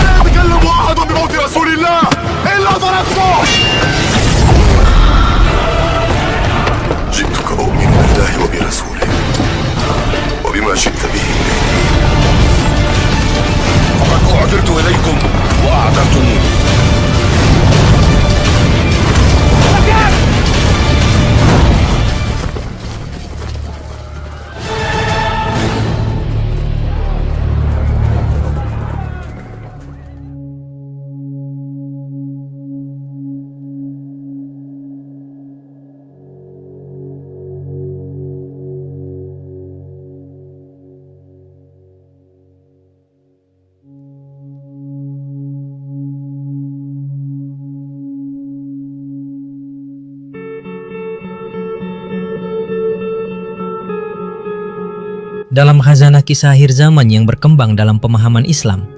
لا يتكلم أحد بموت رسول الله إلا ضربته. جئتك أؤمن بالله وبرسوله وبما جئت به. فقد أعذرت إليكم وأعذرتموني. Dalam khazanah kisah akhir zaman yang berkembang dalam pemahaman Islam,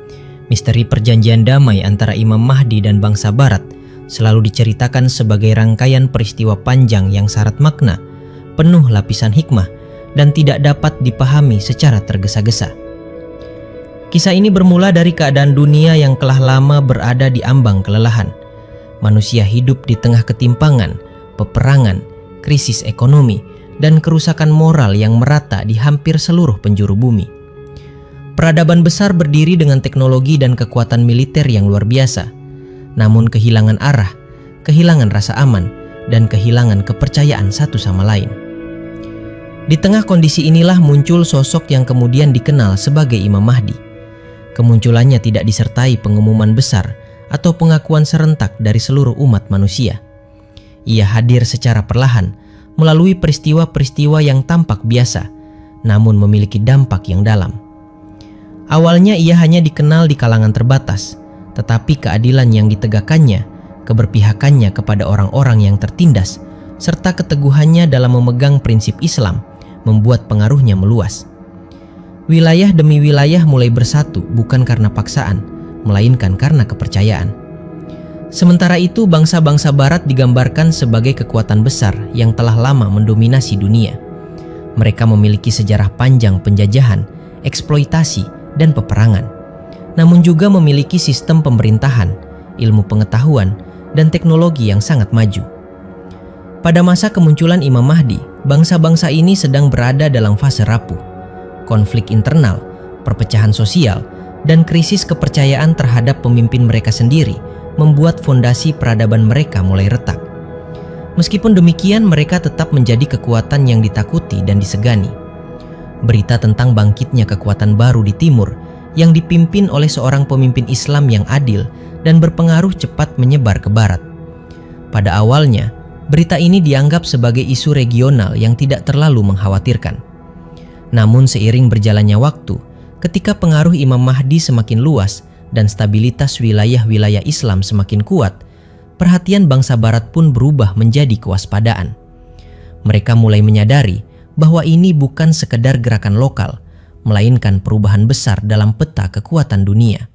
misteri perjanjian damai antara Imam Mahdi dan bangsa Barat selalu diceritakan sebagai rangkaian peristiwa panjang yang syarat makna, penuh lapisan hikmah, dan tidak dapat dipahami secara tergesa-gesa. Kisah ini bermula dari keadaan dunia yang telah lama berada di ambang kelelahan. Manusia hidup di tengah ketimpangan, peperangan, krisis ekonomi, dan kerusakan moral yang merata di hampir seluruh penjuru bumi. Peradaban besar berdiri dengan teknologi dan kekuatan militer yang luar biasa, namun kehilangan arah, kehilangan rasa aman, dan kehilangan kepercayaan satu sama lain. Di tengah kondisi inilah muncul sosok yang kemudian dikenal sebagai Imam Mahdi. Kemunculannya tidak disertai pengumuman besar atau pengakuan serentak dari seluruh umat manusia. Ia hadir secara perlahan, melalui peristiwa-peristiwa yang tampak biasa, namun memiliki dampak yang dalam. Awalnya ia hanya dikenal di kalangan terbatas, tetapi keadilan yang ditegakkannya, keberpihakannya kepada orang-orang yang tertindas, serta keteguhannya dalam memegang prinsip Islam, membuat pengaruhnya meluas. Wilayah demi wilayah mulai bersatu bukan karena paksaan, melainkan karena kepercayaan. Sementara itu, bangsa-bangsa Barat digambarkan sebagai kekuatan besar yang telah lama mendominasi dunia. Mereka memiliki sejarah panjang penjajahan, eksploitasi, dan peperangan, namun juga memiliki sistem pemerintahan, ilmu pengetahuan, dan teknologi yang sangat maju. Pada masa kemunculan Imam Mahdi, bangsa-bangsa ini sedang berada dalam fase rapuh. Konflik internal, perpecahan sosial, dan krisis kepercayaan terhadap pemimpin mereka sendiri membuat fondasi peradaban mereka mulai retak. Meskipun demikian, mereka tetap menjadi kekuatan yang ditakuti dan disegani. Berita tentang bangkitnya kekuatan baru di timur yang dipimpin oleh seorang pemimpin Islam yang adil dan berpengaruh cepat menyebar ke barat. Pada awalnya, berita ini dianggap sebagai isu regional yang tidak terlalu mengkhawatirkan. Namun seiring berjalannya waktu, ketika pengaruh Imam Mahdi semakin luas dan stabilitas wilayah-wilayah Islam semakin kuat, perhatian bangsa Barat pun berubah menjadi kewaspadaan. Mereka mulai menyadari bahwa ini bukan sekedar gerakan lokal, melainkan perubahan besar dalam peta kekuatan dunia.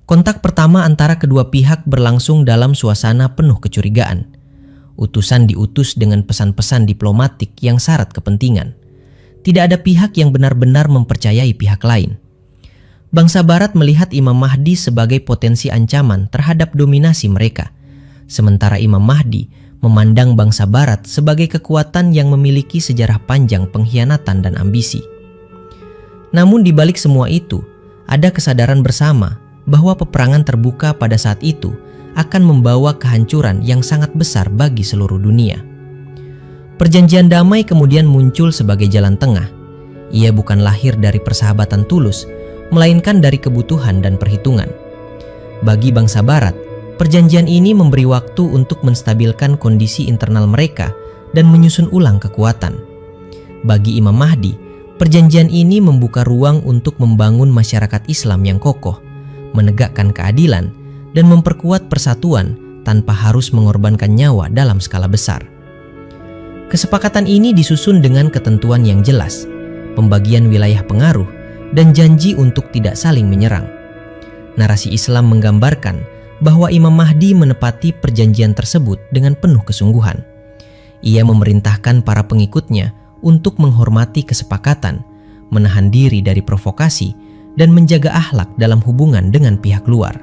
Kontak pertama antara kedua pihak berlangsung dalam suasana penuh kecurigaan. Utusan diutus dengan pesan-pesan diplomatik yang syarat kepentingan. Tidak ada pihak yang benar-benar mempercayai pihak lain. Bangsa Barat melihat Imam Mahdi sebagai potensi ancaman terhadap dominasi mereka, sementara Imam Mahdi memandang bangsa Barat sebagai kekuatan yang memiliki sejarah panjang pengkhianatan dan ambisi. Namun di balik semua itu, ada kesadaran bersama bahwa peperangan terbuka pada saat itu akan membawa kehancuran yang sangat besar bagi seluruh dunia. Perjanjian damai kemudian muncul sebagai jalan tengah. Ia bukan lahir dari persahabatan tulus, melainkan dari kebutuhan dan perhitungan. Bagi bangsa Barat, perjanjian ini memberi waktu untuk menstabilkan kondisi internal mereka dan menyusun ulang kekuatan. Bagi Imam Mahdi, perjanjian ini membuka ruang untuk membangun masyarakat Islam yang kokoh, menegakkan keadilan, dan memperkuat persatuan tanpa harus mengorbankan nyawa dalam skala besar. Kesepakatan ini disusun dengan ketentuan yang jelas, pembagian wilayah pengaruh, dan janji untuk tidak saling menyerang. Narasi Islam menggambarkan bahwa Imam Mahdi menepati perjanjian tersebut dengan penuh kesungguhan. Ia memerintahkan para pengikutnya untuk menghormati kesepakatan, menahan diri dari provokasi, dan menjaga akhlak dalam hubungan dengan pihak luar.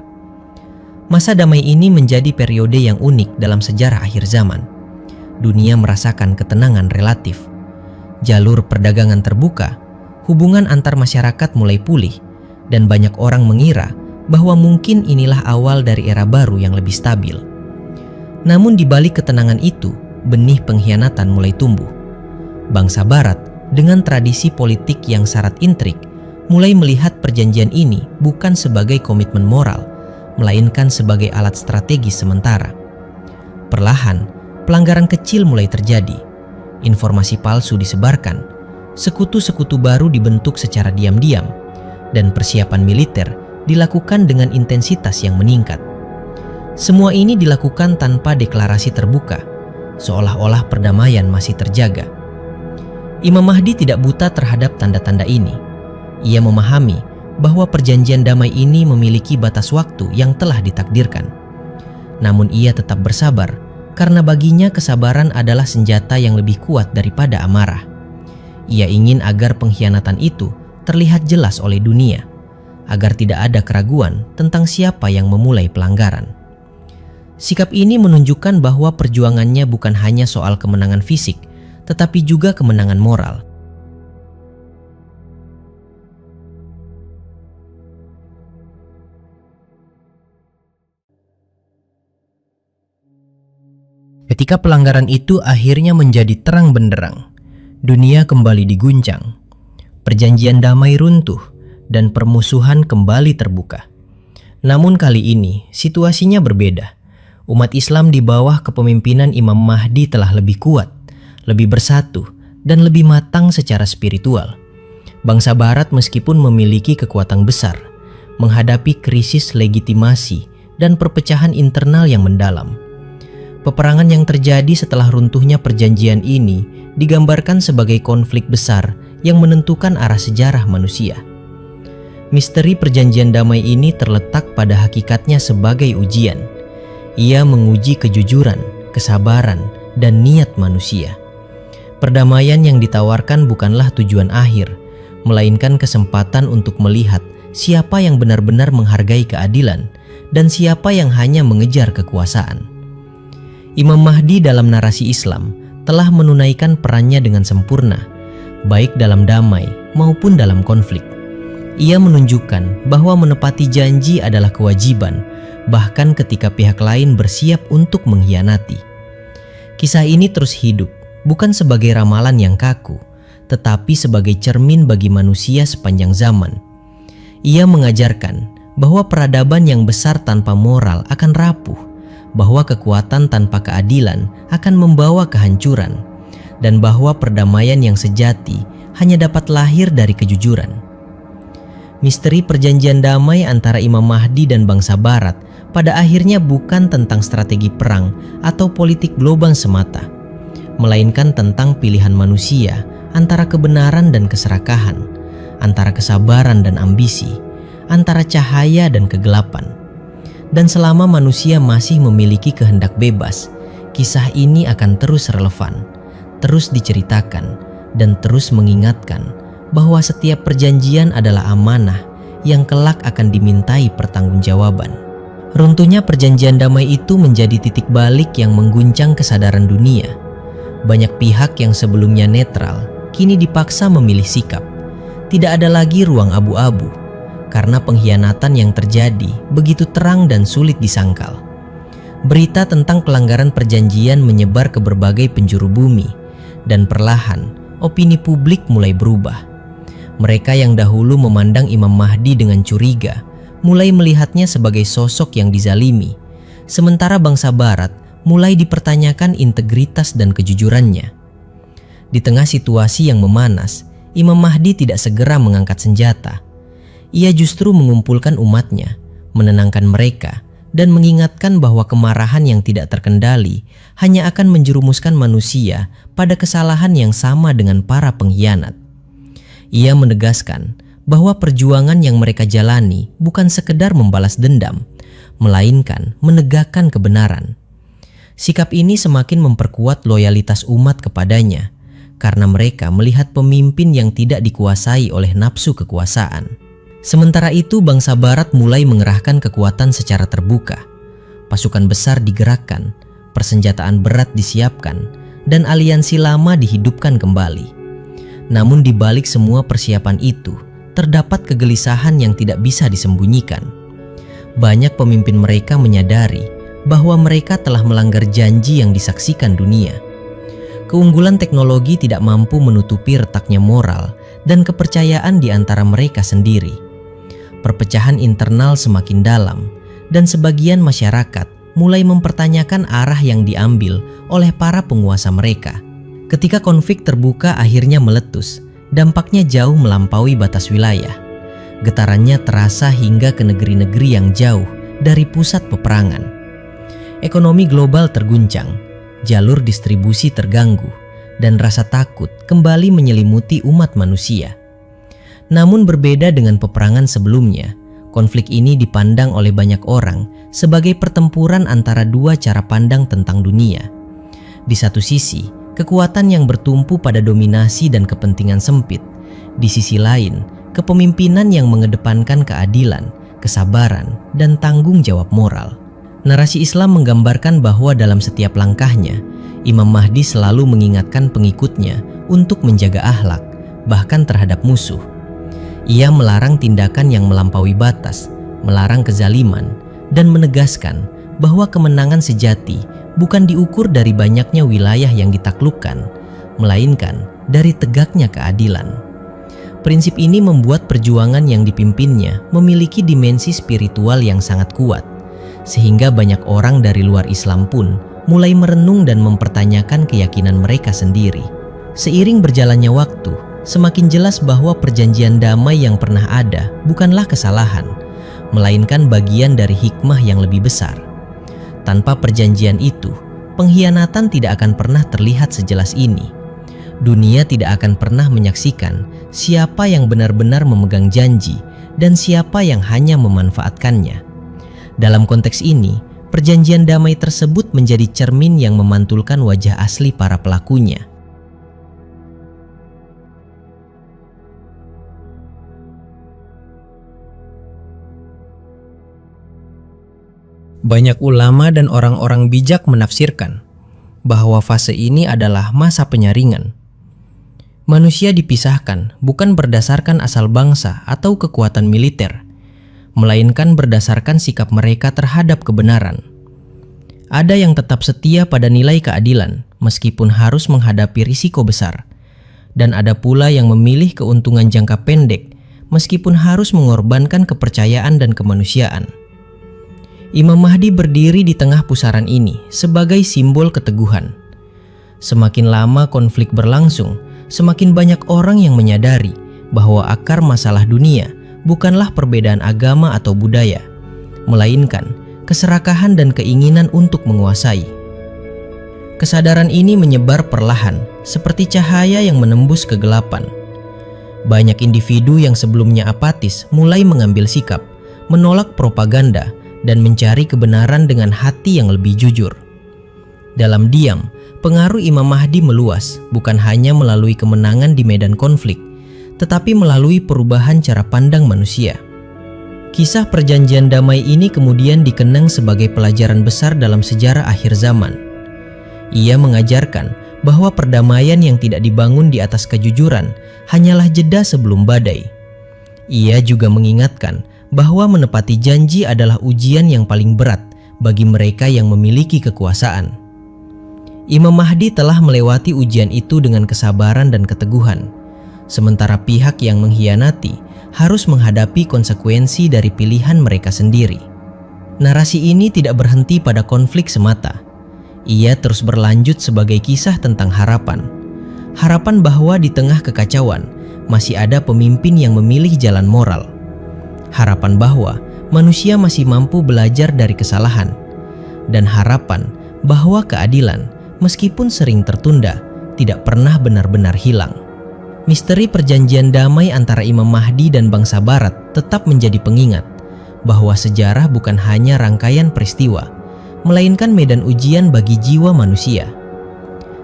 Masa damai ini menjadi periode yang unik dalam sejarah akhir zaman. Dunia merasakan ketenangan relatif. Jalur perdagangan terbuka, hubungan antar masyarakat mulai pulih, dan banyak orang mengira bahwa mungkin inilah awal dari era baru yang lebih stabil. Namun di balik ketenangan itu, benih pengkhianatan mulai tumbuh. Bangsa Barat dengan tradisi politik yang syarat intrik mulai melihat perjanjian ini bukan sebagai komitmen moral, melainkan sebagai alat strategis sementara. Perlahan, pelanggaran kecil mulai terjadi. Informasi palsu disebarkan, sekutu-sekutu baru dibentuk secara diam-diam, dan persiapan militer dilakukan dengan intensitas yang meningkat. Semua ini dilakukan tanpa deklarasi terbuka, seolah-olah perdamaian masih terjaga. Imam Mahdi tidak buta terhadap tanda-tanda ini. Ia memahami bahwa perjanjian damai ini memiliki batas waktu yang telah ditakdirkan. Namun ia tetap bersabar, karena baginya kesabaran adalah senjata yang lebih kuat daripada amarah. Ia ingin agar pengkhianatan itu terlihat jelas oleh dunia, agar tidak ada keraguan tentang siapa yang memulai pelanggaran. Sikap ini menunjukkan bahwa perjuangannya bukan hanya soal kemenangan fisik, tetapi juga kemenangan moral. Ketika pelanggaran itu akhirnya menjadi terang benderang, dunia kembali diguncang. Perjanjian damai runtuh dan permusuhan kembali terbuka. Namun kali ini situasinya berbeda. Umat Islam di bawah kepemimpinan Imam Mahdi telah lebih kuat, lebih bersatu, dan lebih matang secara spiritual. Bangsa Barat meskipun memiliki kekuatan besar, menghadapi krisis legitimasi dan perpecahan internal yang mendalam. Peperangan yang terjadi setelah runtuhnya perjanjian ini digambarkan sebagai konflik besar yang menentukan arah sejarah manusia. Misteri perjanjian damai ini terletak pada hakikatnya sebagai ujian. Ia menguji kejujuran, kesabaran, dan niat manusia. Perdamaian yang ditawarkan bukanlah tujuan akhir, melainkan kesempatan untuk melihat siapa yang benar-benar menghargai keadilan dan siapa yang hanya mengejar kekuasaan. Imam Mahdi dalam narasi Islam telah menunaikan perannya dengan sempurna, baik dalam damai maupun dalam konflik. Ia menunjukkan bahwa menepati janji adalah kewajiban, bahkan ketika pihak lain bersiap untuk mengkhianati. Kisah ini terus hidup, bukan sebagai ramalan yang kaku, tetapi sebagai cermin bagi manusia sepanjang zaman. Ia mengajarkan bahwa peradaban yang besar tanpa moral akan rapuh, bahwa kekuatan tanpa keadilan akan membawa kehancuran, dan bahwa perdamaian yang sejati hanya dapat lahir dari kejujuran. Misteri perjanjian damai antara Imam Mahdi dan bangsa Barat pada akhirnya bukan tentang strategi perang atau politik global semata, melainkan tentang pilihan manusia antara kebenaran dan keserakahan, antara kesabaran dan ambisi, antara cahaya dan kegelapan. Dan selama manusia masih memiliki kehendak bebas, kisah ini akan terus relevan, terus diceritakan, dan terus mengingatkan bahwa setiap perjanjian adalah amanah yang kelak akan dimintai pertanggungjawaban. Runtuhnya perjanjian damai itu menjadi titik balik yang mengguncang kesadaran dunia. Banyak pihak yang sebelumnya netral kini dipaksa memilih sikap. Tidak ada lagi ruang abu-abu, karena pengkhianatan yang terjadi begitu terang dan sulit disangkal. Berita tentang pelanggaran perjanjian menyebar ke berbagai penjuru bumi, dan perlahan opini publik mulai berubah. Mereka yang dahulu memandang Imam Mahdi dengan curiga, mulai melihatnya sebagai sosok yang dizalimi, sementara bangsa Barat mulai dipertanyakan integritas dan kejujurannya. Di tengah situasi yang memanas, Imam Mahdi tidak segera mengangkat senjata. Ia justru mengumpulkan umatnya, menenangkan mereka, dan mengingatkan bahwa kemarahan yang tidak terkendali hanya akan menjerumuskan manusia pada kesalahan yang sama dengan para pengkhianat. Ia menegaskan bahwa perjuangan yang mereka jalani bukan sekedar membalas dendam, melainkan menegakkan kebenaran. Sikap ini semakin memperkuat loyalitas umat kepadanya, karena mereka melihat pemimpin yang tidak dikuasai oleh nafsu kekuasaan. Sementara itu, bangsa Barat mulai mengerahkan kekuatan secara terbuka. Pasukan besar digerakkan, persenjataan berat disiapkan, dan aliansi lama dihidupkan kembali. Namun di balik semua persiapan itu, terdapat kegelisahan yang tidak bisa disembunyikan. Banyak pemimpin mereka menyadari bahwa mereka telah melanggar janji yang disaksikan dunia. Keunggulan teknologi tidak mampu menutupi retaknya moral dan kepercayaan di antara mereka sendiri. Perpecahan internal semakin dalam, dan sebagian masyarakat mulai mempertanyakan arah yang diambil oleh para penguasa mereka. Ketika konflik terbuka akhirnya meletus, dampaknya jauh melampaui batas wilayah. Getarannya terasa hingga ke negeri-negeri yang jauh dari pusat peperangan. Ekonomi global terguncang, jalur distribusi terganggu, dan rasa takut kembali menyelimuti umat manusia. Namun berbeda dengan peperangan sebelumnya, konflik ini dipandang oleh banyak orang sebagai pertempuran antara dua cara pandang tentang dunia. Di satu sisi, kekuatan yang bertumpu pada dominasi dan kepentingan sempit. Di sisi lain, kepemimpinan yang mengedepankan keadilan, kesabaran, dan tanggung jawab moral. Narasi Islam menggambarkan bahwa dalam setiap langkahnya, Imam Mahdi selalu mengingatkan pengikutnya untuk menjaga akhlak, bahkan terhadap musuh. Ia melarang tindakan yang melampaui batas, melarang kezaliman, dan menegaskan bahwa kemenangan sejati bukan diukur dari banyaknya wilayah yang ditaklukkan, melainkan dari tegaknya keadilan. Prinsip ini membuat perjuangan yang dipimpinnya memiliki dimensi spiritual yang sangat kuat, sehingga banyak orang dari luar Islam pun mulai merenung dan mempertanyakan keyakinan mereka sendiri. Seiring berjalannya waktu, semakin jelas bahwa perjanjian damai yang pernah ada bukanlah kesalahan, melainkan bagian dari hikmah yang lebih besar. Tanpa perjanjian itu, pengkhianatan tidak akan pernah terlihat sejelas ini. Dunia tidak akan pernah menyaksikan siapa yang benar-benar memegang janji dan siapa yang hanya memanfaatkannya. Dalam konteks ini, perjanjian damai tersebut menjadi cermin yang memantulkan wajah asli para pelakunya. Banyak ulama dan orang-orang bijak menafsirkan bahwa fase ini adalah masa penyaringan. Manusia dipisahkan bukan berdasarkan asal bangsa atau kekuatan militer, melainkan berdasarkan sikap mereka terhadap kebenaran. Ada yang tetap setia pada nilai keadilan meskipun harus menghadapi risiko besar, dan ada pula yang memilih keuntungan jangka pendek meskipun harus mengorbankan kepercayaan dan kemanusiaan. Imam Mahdi berdiri di tengah pusaran ini sebagai simbol keteguhan. Semakin lama konflik berlangsung, semakin banyak orang yang menyadari bahwa akar masalah dunia bukanlah perbedaan agama atau budaya, melainkan keserakahan dan keinginan untuk menguasai. Kesadaran ini menyebar perlahan, seperti cahaya yang menembus kegelapan. Banyak individu yang sebelumnya apatis mulai mengambil sikap, menolak propaganda, dan mencari kebenaran dengan hati yang lebih jujur. Dalam diam, pengaruh Imam Mahdi meluas, bukan hanya melalui kemenangan di medan konflik, tetapi melalui perubahan cara pandang manusia. Kisah perjanjian damai ini kemudian dikenang sebagai pelajaran besar dalam sejarah akhir zaman. Ia mengajarkan bahwa perdamaian yang tidak dibangun di atas kejujuran hanyalah jeda sebelum badai. Ia juga mengingatkan bahwa menepati janji adalah ujian yang paling berat bagi mereka yang memiliki kekuasaan. Imam Mahdi telah melewati ujian itu dengan kesabaran dan keteguhan, sementara pihak yang mengkhianati harus menghadapi konsekuensi dari pilihan mereka sendiri. Narasi ini tidak berhenti pada konflik semata. Ia terus berlanjut sebagai kisah tentang harapan. Harapan bahwa di tengah kekacauan masih ada pemimpin yang memilih jalan moral. Harapan bahwa manusia masih mampu belajar dari kesalahan, dan harapan bahwa keadilan, meskipun sering tertunda, tidak pernah benar-benar hilang. Misteri perjanjian damai antara Imam Mahdi dan bangsa Barat tetap menjadi pengingat bahwa sejarah bukan hanya rangkaian peristiwa, melainkan medan ujian bagi jiwa manusia.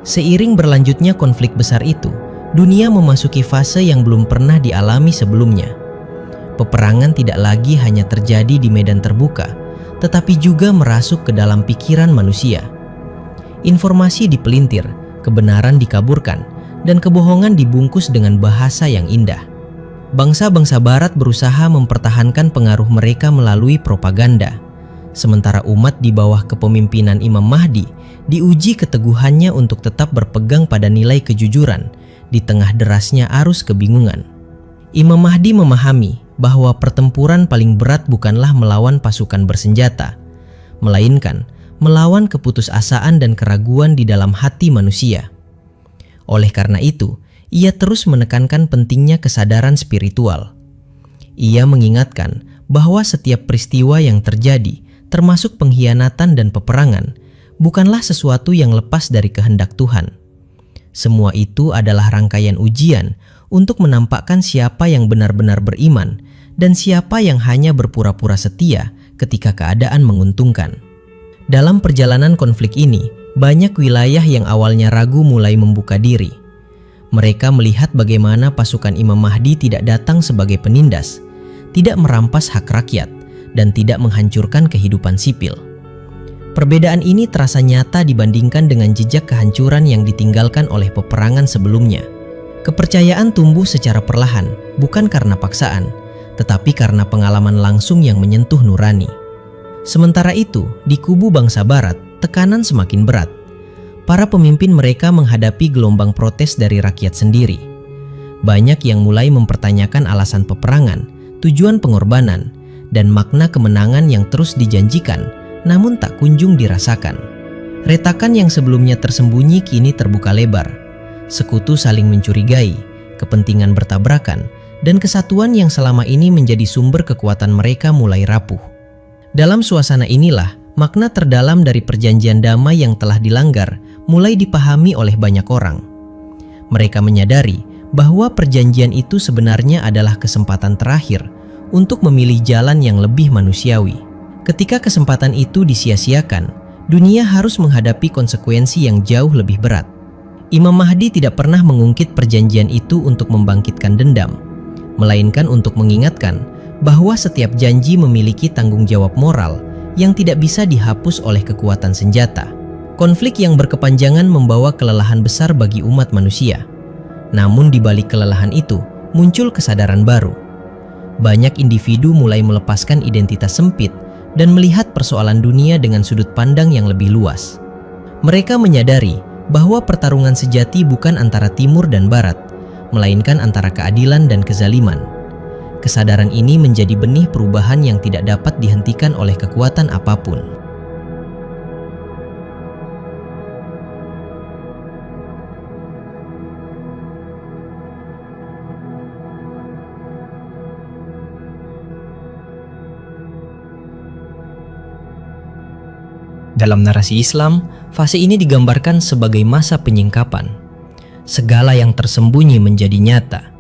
Seiring berlanjutnya konflik besar itu, dunia memasuki fase yang belum pernah dialami sebelumnya. Peperangan tidak lagi hanya terjadi di medan terbuka, tetapi juga merasuk ke dalam pikiran manusia. Informasi dipelintir, kebenaran dikaburkan, dan kebohongan dibungkus dengan bahasa yang indah. Bangsa-bangsa Barat berusaha mempertahankan pengaruh mereka melalui propaganda, sementara umat di bawah kepemimpinan Imam Mahdi diuji keteguhannya untuk tetap berpegang pada nilai kejujuran di tengah derasnya arus kebingungan. Imam Mahdi memahami bahwa pertempuran paling berat bukanlah melawan pasukan bersenjata, melainkan melawan keputusasaan dan keraguan di dalam hati manusia. Oleh karena itu, ia terus menekankan pentingnya kesadaran spiritual. Ia mengingatkan bahwa setiap peristiwa yang terjadi, termasuk pengkhianatan dan peperangan, bukanlah sesuatu yang lepas dari kehendak Tuhan. Semua itu adalah rangkaian ujian untuk menampakkan siapa yang benar-benar beriman dan siapa yang hanya berpura-pura setia ketika keadaan menguntungkan. Dalam perjalanan konflik ini, banyak wilayah yang awalnya ragu mulai membuka diri. Mereka melihat bagaimana pasukan Imam Mahdi tidak datang sebagai penindas, tidak merampas hak rakyat, dan tidak menghancurkan kehidupan sipil. Perbedaan ini terasa nyata dibandingkan dengan jejak kehancuran yang ditinggalkan oleh peperangan sebelumnya. Kepercayaan tumbuh secara perlahan, bukan karena paksaan, tetapi karena pengalaman langsung yang menyentuh nurani. Sementara itu, di kubu bangsa Barat, tekanan semakin berat. Para pemimpin mereka menghadapi gelombang protes dari rakyat sendiri. Banyak yang mulai mempertanyakan alasan peperangan, tujuan pengorbanan, dan makna kemenangan yang terus dijanjikan, namun tak kunjung dirasakan. Retakan yang sebelumnya tersembunyi kini terbuka lebar. Sekutu saling mencurigai, kepentingan bertabrakan, dan kesatuan yang selama ini menjadi sumber kekuatan mereka mulai rapuh. Dalam suasana inilah, makna terdalam dari perjanjian damai yang telah dilanggar mulai dipahami oleh banyak orang. Mereka menyadari bahwa perjanjian itu sebenarnya adalah kesempatan terakhir untuk memilih jalan yang lebih manusiawi. Ketika kesempatan itu disia-siakan, dunia harus menghadapi konsekuensi yang jauh lebih berat. Imam Mahdi tidak pernah mengungkit perjanjian itu untuk membangkitkan dendam, melainkan untuk mengingatkan bahwa setiap janji memiliki tanggung jawab moral yang tidak bisa dihapus oleh kekuatan senjata. Konflik yang berkepanjangan membawa kelelahan besar bagi umat manusia. Namun di balik kelelahan itu, muncul kesadaran baru. Banyak individu mulai melepaskan identitas sempit dan melihat persoalan dunia dengan sudut pandang yang lebih luas. Mereka menyadari bahwa pertarungan sejati bukan antara timur dan barat, melainkan antara keadilan dan kezaliman. Kesadaran ini menjadi benih perubahan yang tidak dapat dihentikan oleh kekuatan apapun. Dalam narasi Islam, fase ini digambarkan sebagai masa penyingkapan. Segala yang tersembunyi menjadi nyata.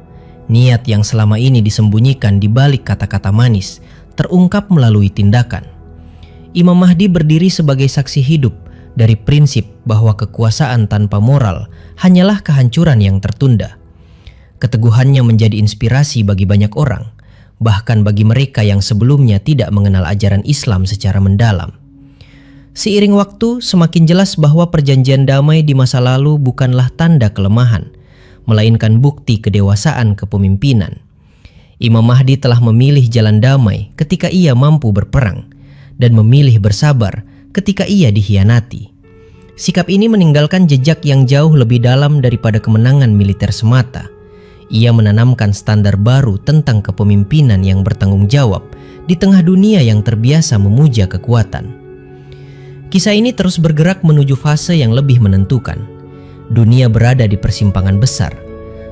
Niat yang selama ini disembunyikan di balik kata-kata manis terungkap melalui tindakan. Imam Mahdi berdiri sebagai saksi hidup dari prinsip bahwa kekuasaan tanpa moral hanyalah kehancuran yang tertunda. Keteguhannya menjadi inspirasi bagi banyak orang, bahkan bagi mereka yang sebelumnya tidak mengenal ajaran Islam secara mendalam. Seiring waktu, semakin jelas bahwa perjanjian damai di masa lalu bukanlah tanda kelemahan, melainkan bukti kedewasaan kepemimpinan. Imam Mahdi telah memilih jalan damai ketika ia mampu berperang, dan memilih bersabar ketika ia dikhianati. Sikap ini meninggalkan jejak yang jauh lebih dalam daripada kemenangan militer semata. Ia menanamkan standar baru tentang kepemimpinan yang bertanggung jawab di tengah dunia yang terbiasa memuja kekuatan. Kisah ini terus bergerak menuju fase yang lebih menentukan. Dunia berada di persimpangan besar.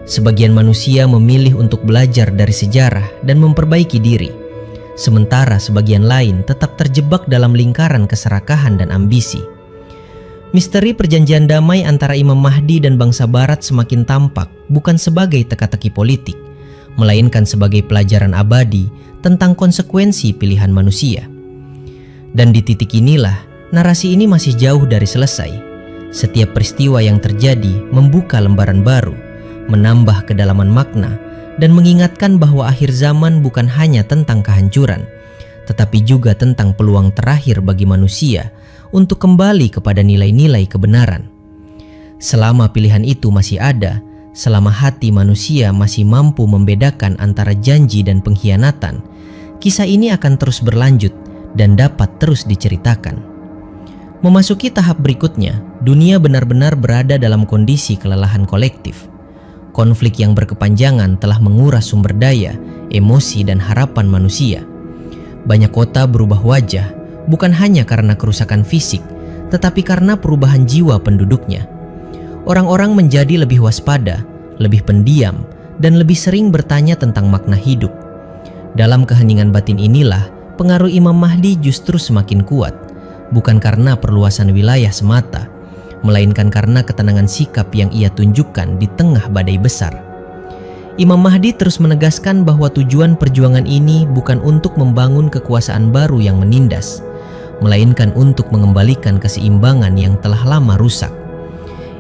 Sebagian manusia memilih untuk belajar dari sejarah dan memperbaiki diri, sementara sebagian lain tetap terjebak dalam lingkaran keserakahan dan ambisi. Misteri perjanjian damai antara Imam Mahdi dan bangsa Barat semakin tampak bukan sebagai teka-teki politik, melainkan sebagai pelajaran abadi tentang konsekuensi pilihan manusia. Dan di titik inilah, narasi ini masih jauh dari selesai. Setiap peristiwa yang terjadi membuka lembaran baru, menambah kedalaman makna, dan mengingatkan bahwa akhir zaman bukan hanya tentang kehancuran, tetapi juga tentang peluang terakhir bagi manusia untuk kembali kepada nilai-nilai kebenaran. Selama pilihan itu masih ada, selama hati manusia masih mampu membedakan antara janji dan pengkhianatan, kisah ini akan terus berlanjut dan dapat terus diceritakan. Memasuki tahap berikutnya, dunia benar-benar berada dalam kondisi kelelahan kolektif. Konflik yang berkepanjangan telah menguras sumber daya, emosi, dan harapan manusia. Banyak kota berubah wajah, bukan hanya karena kerusakan fisik, tetapi karena perubahan jiwa penduduknya. Orang-orang menjadi lebih waspada, lebih pendiam, dan lebih sering bertanya tentang makna hidup. Dalam keheningan batin inilah, pengaruh Imam Mahdi justru semakin kuat, bukan karena perluasan wilayah semata, melainkan karena ketenangan sikap yang ia tunjukkan di tengah badai besar. Imam Mahdi terus menegaskan bahwa tujuan perjuangan ini bukan untuk membangun kekuasaan baru yang menindas, melainkan untuk mengembalikan keseimbangan yang telah lama rusak.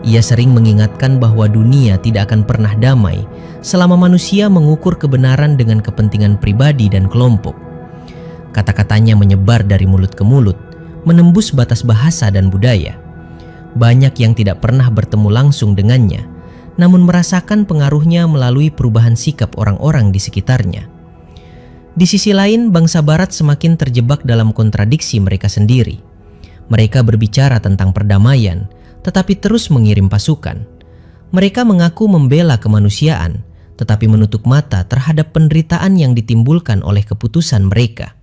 Ia sering mengingatkan bahwa dunia tidak akan pernah damai selama manusia mengukur kebenaran dengan kepentingan pribadi dan kelompok. Kata-katanya menyebar dari mulut ke mulut, menembus batas bahasa dan budaya. Banyak yang tidak pernah bertemu langsung dengannya, namun merasakan pengaruhnya melalui perubahan sikap orang-orang di sekitarnya. Di sisi lain, bangsa Barat semakin terjebak dalam kontradiksi mereka sendiri. Mereka berbicara tentang perdamaian, tetapi terus mengirim pasukan. Mereka mengaku membela kemanusiaan, tetapi menutup mata terhadap penderitaan yang ditimbulkan oleh keputusan mereka.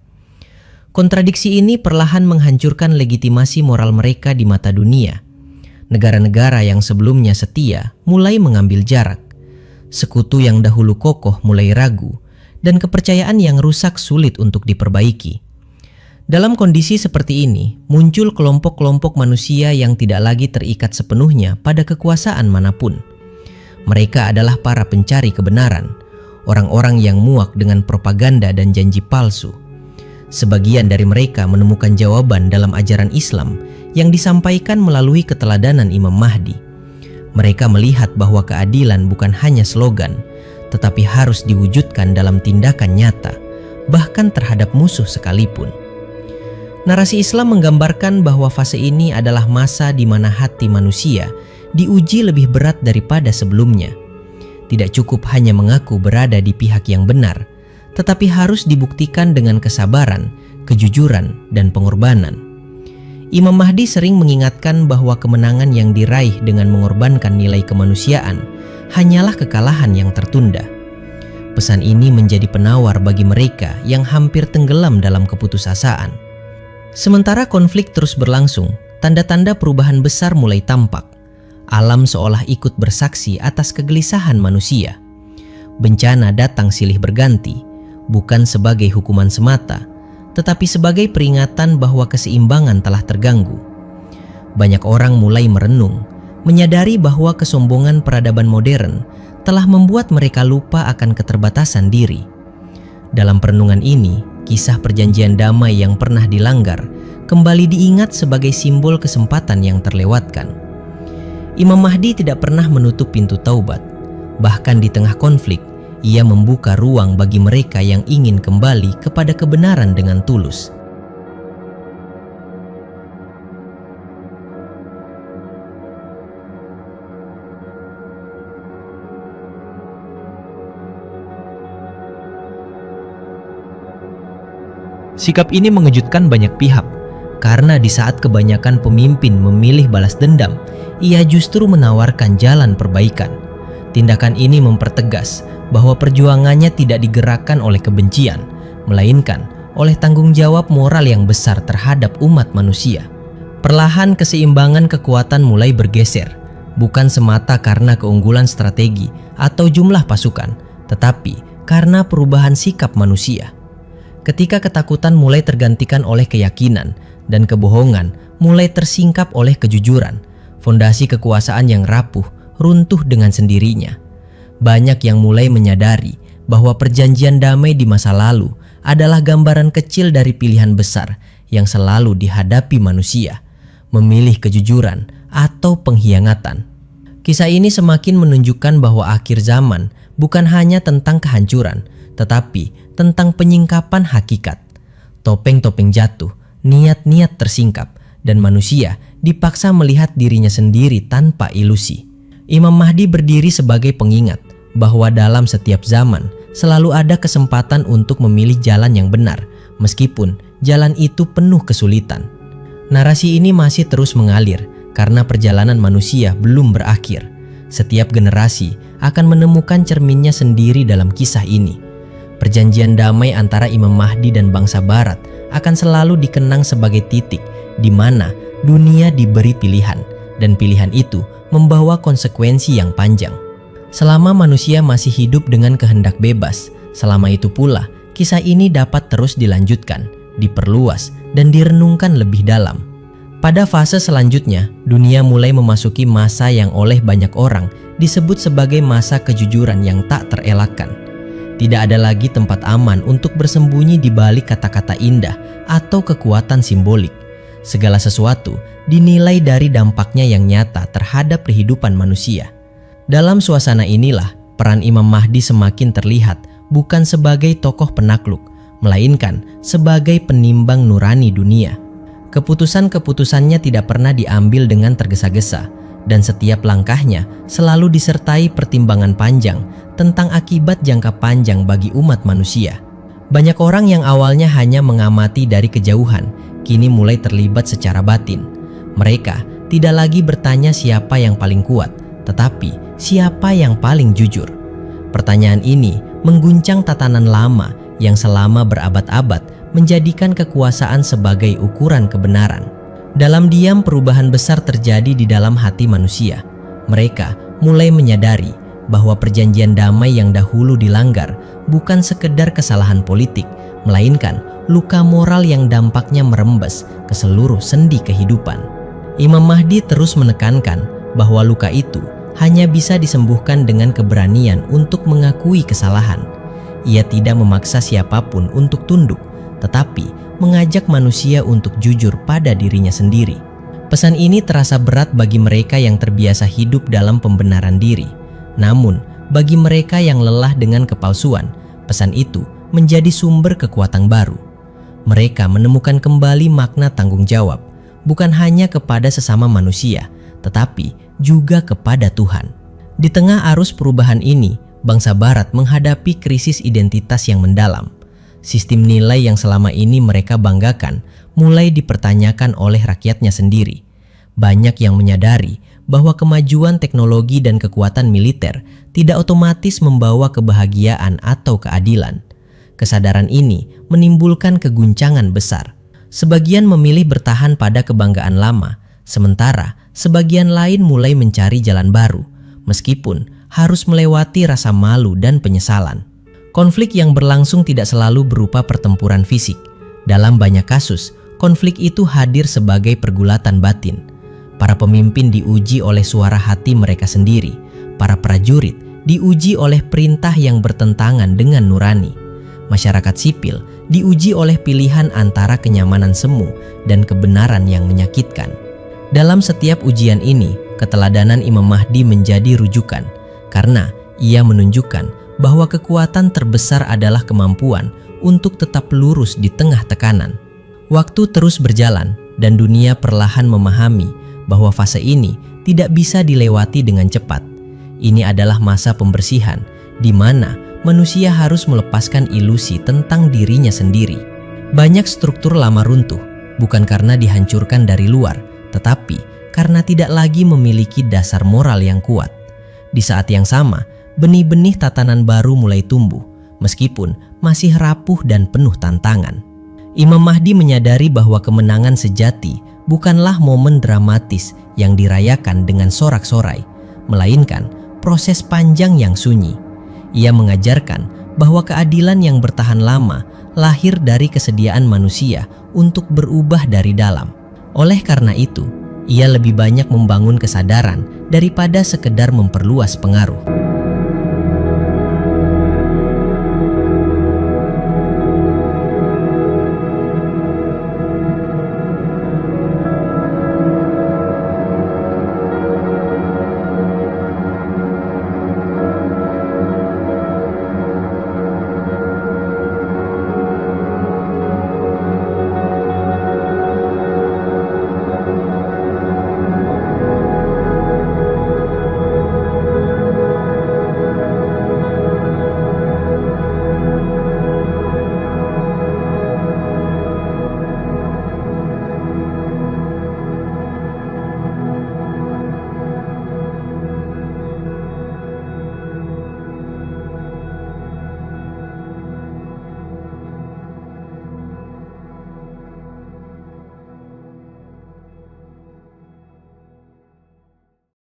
Kontradiksi ini perlahan menghancurkan legitimasi moral mereka di mata dunia. Negara-negara yang sebelumnya setia mulai mengambil jarak. Sekutu yang dahulu kokoh mulai ragu, dan kepercayaan yang rusak sulit untuk diperbaiki. Dalam kondisi seperti ini, muncul kelompok-kelompok manusia yang tidak lagi terikat sepenuhnya pada kekuasaan manapun. Mereka adalah para pencari kebenaran, orang-orang yang muak dengan propaganda dan janji palsu. Sebagian dari mereka menemukan jawaban dalam ajaran Islam yang disampaikan melalui keteladanan Imam Mahdi. Mereka melihat bahwa keadilan bukan hanya slogan, tetapi harus diwujudkan dalam tindakan nyata, bahkan terhadap musuh sekalipun. Narasi Islam menggambarkan bahwa fase ini adalah masa di mana hati manusia diuji lebih berat daripada sebelumnya. Tidak cukup hanya mengaku berada di pihak yang benar, tetapi harus dibuktikan dengan kesabaran, kejujuran, dan pengorbanan. Imam Mahdi sering mengingatkan bahwa kemenangan yang diraih dengan mengorbankan nilai kemanusiaan hanyalah kekalahan yang tertunda. Pesan ini menjadi penawar bagi mereka yang hampir tenggelam dalam keputusasaan. Sementara konflik terus berlangsung, tanda-tanda perubahan besar mulai tampak. Alam seolah ikut bersaksi atas kegelisahan manusia. Bencana datang silih berganti, bukan sebagai hukuman semata, tetapi sebagai peringatan bahwa keseimbangan telah terganggu. Banyak orang mulai merenung, menyadari bahwa kesombongan peradaban modern telah membuat mereka lupa akan keterbatasan diri. Dalam perenungan ini, kisah perjanjian damai yang pernah dilanggar kembali diingat sebagai simbol kesempatan yang terlewatkan. Imam Mahdi tidak pernah menutup pintu taubat. Bahkan di tengah konflik, ia membuka ruang bagi mereka yang ingin kembali kepada kebenaran dengan tulus. Sikap ini mengejutkan banyak pihak, karena di saat kebanyakan pemimpin memilih balas dendam, ia justru menawarkan jalan perbaikan. Tindakan ini mempertegas bahwa perjuangannya tidak digerakkan oleh kebencian, melainkan oleh tanggung jawab moral yang besar terhadap umat manusia. Perlahan keseimbangan kekuatan mulai bergeser, bukan semata karena keunggulan strategi atau jumlah pasukan, tetapi karena perubahan sikap manusia. Ketika ketakutan mulai tergantikan oleh keyakinan dan kebohongan mulai tersingkap oleh kejujuran, fondasi kekuasaan yang rapuh runtuh dengan sendirinya. Banyak yang mulai menyadari bahwa perjanjian damai di masa lalu adalah gambaran kecil dari pilihan besar yang selalu dihadapi manusia, memilih kejujuran atau pengkhianatan. Kisah ini semakin menunjukkan bahwa akhir zaman bukan hanya tentang kehancuran, tetapi tentang penyingkapan hakikat. Topeng-topeng jatuh, niat-niat tersingkap, dan manusia dipaksa melihat dirinya sendiri tanpa ilusi. Imam Mahdi berdiri sebagai pengingat bahwa dalam setiap zaman selalu ada kesempatan untuk memilih jalan yang benar, meskipun jalan itu penuh kesulitan. Narasi ini masih terus mengalir karena perjalanan manusia belum berakhir. Setiap generasi akan menemukan cerminnya sendiri dalam kisah ini. Perjanjian damai antara Imam Mahdi dan bangsa Barat akan selalu dikenang sebagai titik di mana dunia diberi pilihan, dan pilihan itu membawa konsekuensi yang panjang. Selama manusia masih hidup dengan kehendak bebas, selama itu pula kisah ini dapat terus dilanjutkan, diperluas, dan direnungkan lebih dalam. Pada fase selanjutnya, dunia mulai memasuki masa yang oleh banyak orang disebut sebagai masa kejujuran yang tak terelakkan. Tidak ada lagi tempat aman untuk bersembunyi di balik kata-kata indah atau kekuatan simbolik. Segala sesuatu dinilai dari dampaknya yang nyata terhadap kehidupan manusia. Dalam suasana inilah, peran Imam Mahdi semakin terlihat bukan sebagai tokoh penakluk, melainkan sebagai penimbang nurani dunia. Keputusan-keputusannya tidak pernah diambil dengan tergesa-gesa, dan setiap langkahnya selalu disertai pertimbangan panjang tentang akibat jangka panjang bagi umat manusia. Banyak orang yang awalnya hanya mengamati dari kejauhan, kini mulai terlibat secara batin. Mereka tidak lagi bertanya siapa yang paling kuat, tetapi siapa yang paling jujur. Pertanyaan ini mengguncang tatanan lama yang selama berabad-abad menjadikan kekuasaan sebagai ukuran kebenaran. Dalam diam, perubahan besar terjadi di dalam hati manusia. Mereka mulai menyadari bahwa perjanjian damai yang dahulu dilanggar bukan sekedar kesalahan politik, melainkan luka moral yang dampaknya merembes ke seluruh sendi kehidupan. Imam Mahdi terus menekankan bahwa luka itu hanya bisa disembuhkan dengan keberanian untuk mengakui kesalahan. Ia tidak memaksa siapapun untuk tunduk, tetapi mengajak manusia untuk jujur pada dirinya sendiri. Pesan ini terasa berat bagi mereka yang terbiasa hidup dalam pembenaran diri. Namun, bagi mereka yang lelah dengan kepalsuan, pesan itu menjadi sumber kekuatan baru. Mereka menemukan kembali makna tanggung jawab, bukan hanya kepada sesama manusia, tetapi juga kepada Tuhan. Di tengah arus perubahan ini, bangsa Barat menghadapi krisis identitas yang mendalam. Sistem nilai yang selama ini mereka banggakan mulai dipertanyakan oleh rakyatnya sendiri. Banyak yang menyadari bahwa kemajuan teknologi dan kekuatan militer tidak otomatis membawa kebahagiaan atau keadilan. Kesadaran ini menimbulkan keguncangan besar. Sebagian memilih bertahan pada kebanggaan lama, sementara sebagian lain mulai mencari jalan baru, meskipun harus melewati rasa malu dan penyesalan. Konflik yang berlangsung tidak selalu berupa pertempuran fisik. Dalam banyak kasus, konflik itu hadir sebagai pergulatan batin. Para pemimpin diuji oleh suara hati mereka sendiri. Para prajurit diuji oleh perintah yang bertentangan dengan nurani. Masyarakat sipil diuji oleh pilihan antara kenyamanan semu dan kebenaran yang menyakitkan. Dalam setiap ujian ini, keteladanan Imam Mahdi menjadi rujukan, karena ia menunjukkan bahwa kekuatan terbesar adalah kemampuan untuk tetap lurus di tengah tekanan. Waktu terus berjalan dan dunia perlahan memahami bahwa fase ini tidak bisa dilewati dengan cepat. Ini adalah masa pembersihan di mana manusia harus melepaskan ilusi tentang dirinya sendiri. Banyak struktur lama runtuh, bukan karena dihancurkan dari luar, tetapi karena tidak lagi memiliki dasar moral yang kuat. Di saat yang sama, benih-benih tatanan baru mulai tumbuh, meskipun masih rapuh dan penuh tantangan. Imam Mahdi menyadari bahwa kemenangan sejati bukanlah momen dramatis yang dirayakan dengan sorak-sorai, melainkan proses panjang yang sunyi. Ia mengajarkan bahwa keadilan yang bertahan lama lahir dari kesediaan manusia untuk berubah dari dalam. Oleh karena itu, ia lebih banyak membangun kesadaran daripada sekedar memperluas pengaruh.